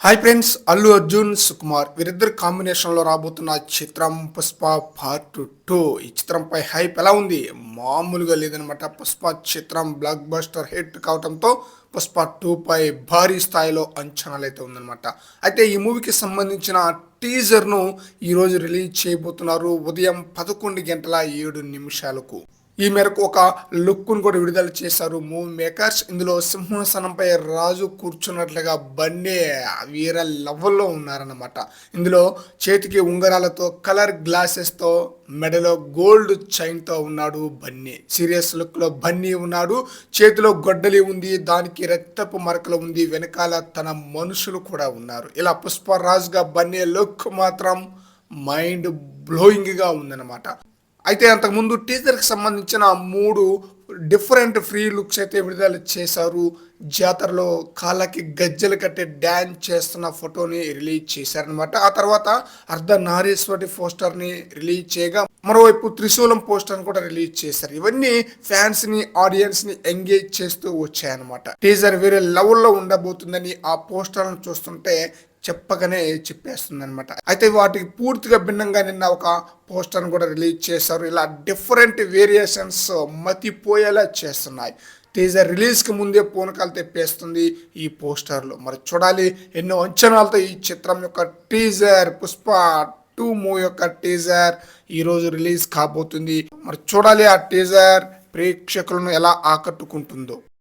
Hi friends, Allu Arjun Sukumar వీరిద్దరు కాంబినేషన్లో రాబోతున్న చిత్రం పుష్ప పార్ట్ 2. ఈ చిత్రంపై హైప్ ఎలా ఉంది? మామూలుగా లేదనమాట. పుష్ప చిత్రం బ్లాక్ బస్టర్ హిట్ కావడంతో పుష్ప 2 పై భారీ స్థాయిలో అంచనాలు అయితే ఉందన్నమాట. అయితే ఈ మూవీకి సంబంధించిన టీజర్ను ఈరోజు రిలీజ్ చేయబోతున్నారు ఉదయం 11:07 ఈ మేరకు ఒక లుక్ను కూడా విడుదల చేశారు మూవీ మేకర్స్. ఇందులో సింహాసనంపై రాజు కూర్చున్నట్లుగా బన్నీ వీర లెవెల్లో ఉన్నారన్నమాట. ఇందులో చేతికి ఉంగరాలతో, కలర్ గ్లాసెస్తో, మెడలో గోల్డ్ చైన్తో ఉన్నాడు బన్నీ. సీరియస్ లుక్లో బన్నీ ఉన్నాడు. చేతిలో గొడ్డలి ఉంది, దానికి రక్తపు మరకలు ఉంది. వెనకాల తన మనుషులు కూడా ఉన్నారు. ఇలా పుష్పరాజ్గా బన్నీ లుక్ మాత్రం మైండ్ బ్లోయింగ్గా ఉందన్నమాట. అయితే అంతకుముందు టీజర్కి సంబంధించిన 3 డిఫరెంట్ ఫ్రీ లుక్స్ అయితే విడుదల చేశారు. జాతరలో కాళ్ళకి గజ్జలు కట్టి డ్యాన్స్ చేస్తున్న ఫోటోని రిలీజ్ చేశారనమాట. ఆ తర్వాత అర్ధనారీశ్వరి పోస్టర్ని రిలీజ్ చేయగా, మరోవైపు త్రిశూలం పోస్టర్ని కూడా రిలీజ్ చేశారు. ఇవన్నీ ఫ్యాన్స్ని, ఆడియన్స్ని ఎంగేజ్ చేస్తూ వచ్చాయన్నమాట. టీజర్ వేరే లెవెల్లో ఉండబోతుందని ఆ పోస్టర్లను చూస్తుంటే చెప్పగానే చెప్పేస్తుంది అనమాట. అయితే వాటికి పూర్తిగా భిన్నంగా నిన్న ఒక పోస్టర్ను కూడా రిలీజ్ చేశారు. ఇలా డిఫరెంట్ వేరియేషన్స్ మతిపోయేలా చేస్తున్నాయి. టీజర్ రిలీజ్కి ముందే పూనకాలు తెప్పేస్తుంది ఈ పోస్టర్లు. మరి చూడాలి, ఎన్నో అంచనాలతో ఈ చిత్రం యొక్క టీజర్, పుష్ప 2 మూవీ యొక్క టీజర్ ఈరోజు రిలీజ్ కాబోతుంది. మరి చూడాలి ఆ టీజర్ ప్రేక్షకులను ఎలా ఆకట్టుకుంటుందో.